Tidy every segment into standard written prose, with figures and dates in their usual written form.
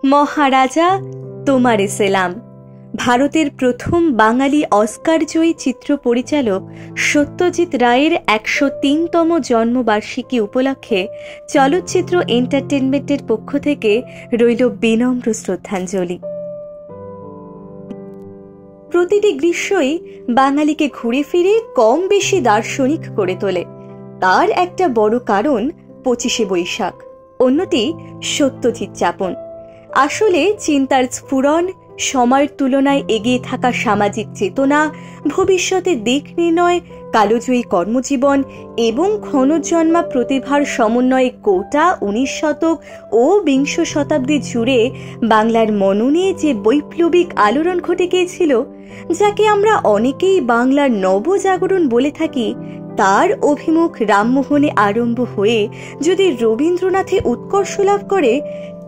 মহারাজা তোমারে সেলাম। ভারতের প্রথম বাঙালি অস্কার জয়ী চিত্র পরিচালক সত্যজিৎ রায়ের ১০৩তম জন্মবার্ষিকী উপলক্ষে চলচ্চিত্র এন্টারটেনমেন্টের পক্ষ থেকে রইল বিনম্র শ্রদ্ধাঞ্জলি। প্রতিটি গ্রীষ্মই বাঙালিকে ঘুরে ফিরে কম বেশি দার্শনিক করে তোলে। তার একটা বড় কারণ ২৫শে বৈশাখ, অন্যটি সত্যজিৎ যাপন। আসলে চিন্তার স্ফুরণ, সময়ের তুলনায় এগিয়ে থাকা সামাজিক চেতনা, ভবিষ্যতের দিক নির্ণয়, কালজয়ী কর্মজীবন এবং ক্ষণজন্মা প্রতিভার সমন্বয়ে গোটা ১৯ শতক ও বিংশ শতাব্দী জুড়ে বাংলার মননে যে বৈপ্লবিক আলোড়ন ঘটে গিয়েছিল, যাকে আমরা অনেকেই বাংলার নবজাগরণ বলে থাকি, তার অভিমুখ রামমোহনে আরম্ভ হয়ে যদি রবীন্দ্রনাথে উৎকর্ষ লাভ করে,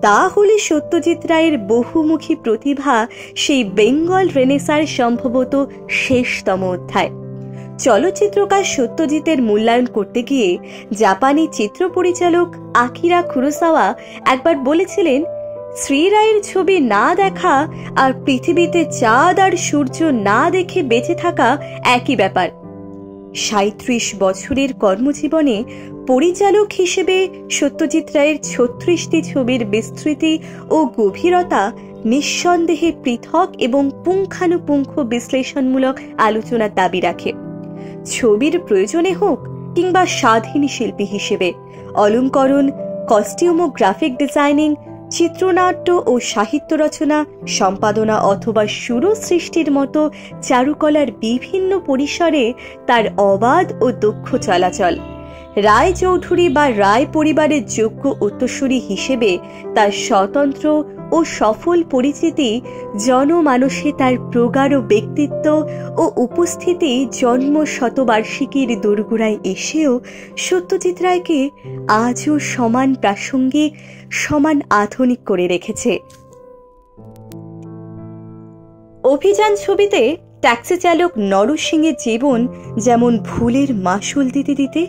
তাহলে সত্যজিৎ রায়ের বহুমুখী প্রতিভা সেই বেঙ্গল রেনেসাঁর সম্ভবত শেষতম অধ্যায়। চলচ্চিত্রকার সত্যজিতের মূল্যায়ন করতে গিয়ে জাপানি চিত্র পরিচালক আকিরা কুরোসাওয়া একবার বলেছিলেন, শ্রী রায়ের ছবি না দেখা আর পৃথিবীতে চাঁদ আর সূর্য না দেখে বেঁচে থাকা একই ব্যাপার। ৩৭ বছরের কর্মজীবনে পরিচালক হিসেবে সত্যজিৎ রায়ের ৩৬টি ছবির বিস্তৃতি ও গভীরতা নিঃসন্দেহে পৃথক এবং পুঙ্খানুপুঙ্খ বিশ্লেষণমূলক আলোচনার দাবি রাখে। ছবির প্রয়োজনে হোক কিংবা স্বাধীন শিল্পী হিসেবে অলঙ্করণ, কস্টিউম ও গ্রাফিক ডিজাইনিং, চিত্রনাট্য ও সাহিত্য রচনা, সম্পাদনা অথবা সুর সৃষ্টির মতো চারুকলার বিভিন্ন পরিসরে তার অবাধ ও দক্ষ চলাচল। রায় চৌধুরী বা রায় পরিবারের যোগ্য উত্তরসূরি হিসেবে তার স্বতন্ত্র ও সফল পরিচিতি, জনমানসে তার প্রগাঢ় ব্যক্তিত্ব ও উপস্থিতি জন্ম শতবার্ষিকীর দোরগোড়ায় এসেও সত্যজিৎ রায়কে আজও সমান প্রাসঙ্গিক, সমান আধুনিক করে রেখেছে। অভিযান ছবিতে ট্যাক্সি চালক নরসিংহের জীবন যেমন ভুলের মাসুল দিতে দিতে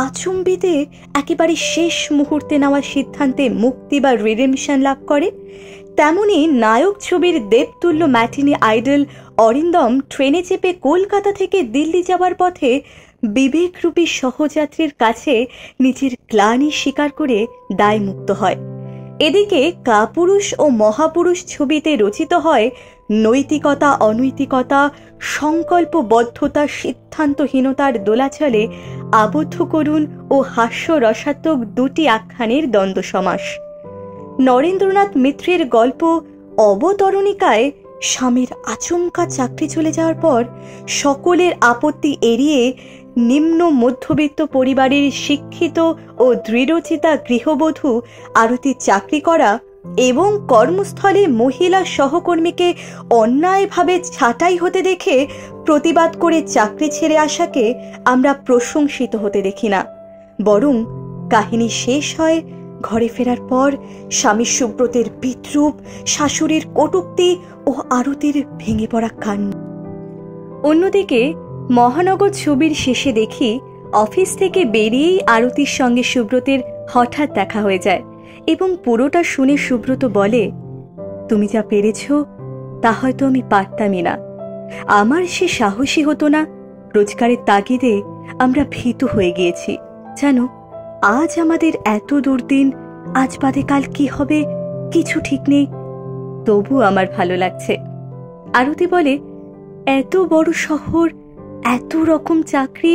আচম্বিতে একেবারে শেষ মুহূর্তে নেওয়া সিদ্ধান্তে মুক্তি বা রিডেমশন লাভ করে, তেমনি নায়ক ছবির দেবতুল্য ম্যাটিনি আইডল অরিন্দম ট্রেনে চেপে কলকাতা থেকে দিল্লি যাওয়ার পথে বিবেকরূপী সহযাত্রীর কাছে নিজের গ্লানি স্বীকার করে দায়মুক্ত হয়। এদিকে কাপুরুষ ও মহাপুরুষ ছবিতে রচিত হয় নৈতিকতা, অনৈতিকতা, সংকল্পবদ্ধতা, সিদ্ধান্তহীনতার দোলাচলে আবদ্ধ করুণ ও হাস্যরসাত্মক দুটি আখ্যানের দ্বন্দ্ব সমাস। নরেন্দ্রনাথ মিত্রের গল্প অবতরণিকায় স্বামীর আচমকা চাকরি চলে যাওয়ার পর সকলের আপত্তি এড়িয়ে নিম্ন মধ্যবিত্ত পরিবারের শিক্ষিত ও দৃঢ়চিতা গৃহবধূ আরতির চাকরি করা এবং কর্মস্থলে মহিলা সহকর্মীকে অন্যায়ভাবে ছাঁটাই হতে দেখে প্রতিবাদ করে চাকরি ছেড়ে আসাকে আমরা প্রশংসিত হতে দেখি না, বরং কাহিনী শেষ হয় ঘরে ফেরার পর স্বামী সুব্রতের বিদ্রূপ, শাশুড়ির কটূক্তি ও আরতির ভেঙে পড়া কান্না। অন্যদিকে মহানগর ছবির শেষে দেখি অফিস থেকে বেরিয়েই আরতির সঙ্গে সুব্রতের হঠাৎ দেখা হয়ে যায় এবং পুরোটা শুনে সুব্রত বলে, তুমি যা পেরেছ তা হয়তো আমি পারতামই না। আমার সে সাহসী হতো না। রোজগারের তাগিদে আমরা ভীতু হয়ে গিয়েছি। জানো, আজ আমাদের এত দুর্দিন, আজ বাদে কাল কি হবে কিছু ঠিক নেই, তবু আমার ভালো লাগছে। আরতি বলে, এত বড় শহর, এত রকম চাকরি,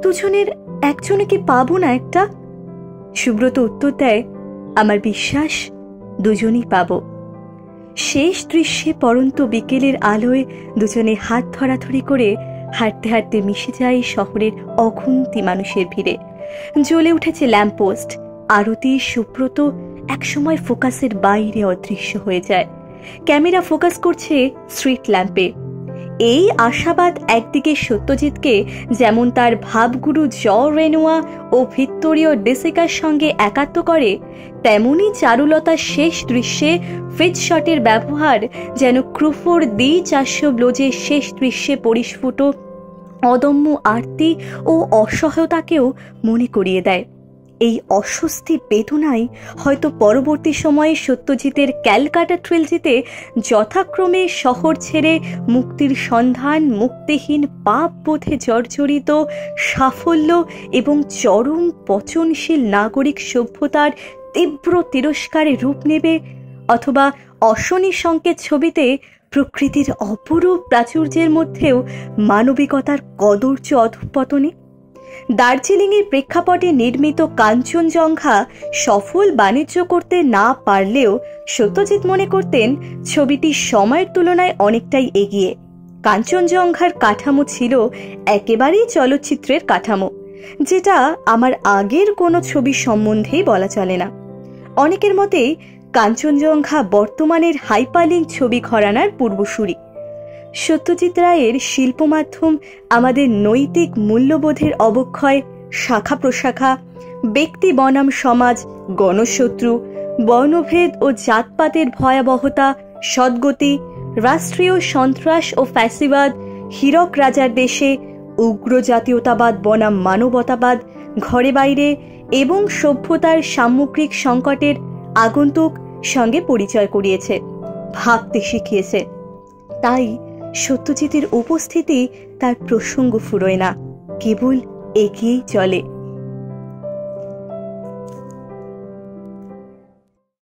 দুজনের একজনে কি পাবো না একটা? সুব্রত উত্তর দেয়, আমার বিশ্বাস দুজনই পাব। শেষ দৃশ্যে পরন্ত বিকেলের আলোয় দুজনে হাত ধরাধরি করে হাঁটতে হাঁটতে মিশে যায় শহরের অগুন্তি মানুষের ভিড়ে। জ্বলে উঠেছে ল্যাম্পপোস্ট। আরতি, সুব্রত একসময় ফোকাসের বাইরে অদৃশ্য হয়ে যায়। ক্যামেরা ফোকাস করছে স্ট্রিট ল্যাম্পে। এই আশাবাদ একদিকে সত্যজিৎকে যেমন তার ভাবগুরু রেনোয়া ও ভিক্টোরিও ডিসিকার সঙ্গে একাত্ম করে, তেমনি চারুলতার শেষ দৃশ্যে ফিচ শটের ব্যবহার যেন ক্রুফোর দি ৪০০ ব্লোজের শেষ দৃশ্যে পরিস্ফুট অদম্য আরতি ও অসহায়তাকেও মনে করিয়ে দেয়। এই অস্বস্তি বেদনাই হয়তো পরবর্তী সময়ে সত্যজিতের ক্যালকাটা ট্রিলজিতে যথাক্রমে শহর ছেড়ে মুক্তির সন্ধান, মুক্তিহীন পাপ বোধে জর্জরিত সাফল্য এবং চরম পচনশীল নাগরিক সভ্যতার তীব্র তিরস্কারে রূপ নেবে, অথবা অশনি সংকেত ছবিতে প্রকৃতির অপরূপ প্রাচুর্যের মধ্যেও মানবিকতার কদর্য অধঃপতনে। দার্জিলিংয়ের প্রেক্ষাপটে নির্মিত কাঞ্চনজঙ্ঘা সফল বাণিজ্য করতে না পারলেও সত্যজিৎ মনে করতেন ছবিটি সময়ের তুলনায় অনেকটাই এগিয়ে। কাঞ্চনজঙ্ঘার কাঠামো ছিল একেবারেই চলচ্চিত্রের কাঠামো, যেটা আমার আগের কোনো ছবি সম্বন্ধেই বলা চলে না। অনেকের মতে কাঞ্চনজঙ্ঘা বর্তমানের হাইপারলিঙ্ক ছবি ঘরানার পূর্বসূরি। সত্যজিৎ রায়ের শিল্পমাধ্যম আমাদের নৈতিক মূল্যবোধের অবক্ষয়, শাখা প্রশাখা, ব্যক্তি বনাম সমাজ, গণশত্রু, বর্ণভেদ ও জাতপাতের ভয়াবহতা, সদ্গতি, রাষ্ট্রীয় সন্ত্রাস ও ফ্যাসিবাদ, হীরক রাজার দেশে, উগ্র জাতীয়তাবাদ বনাম মানবতাবাদ, ঘরে বাইরে এবং সভ্যতার সামগ্রিক সংকটের আগন্তুক সঙ্গে পরিচয় করিয়েছে, ভাবতে শিখিয়েছে। তাই সত্যজিতের উপস্থিতি তার প্রসঙ্গ ফুরোয় না, কেবল এগিয়েই চলে।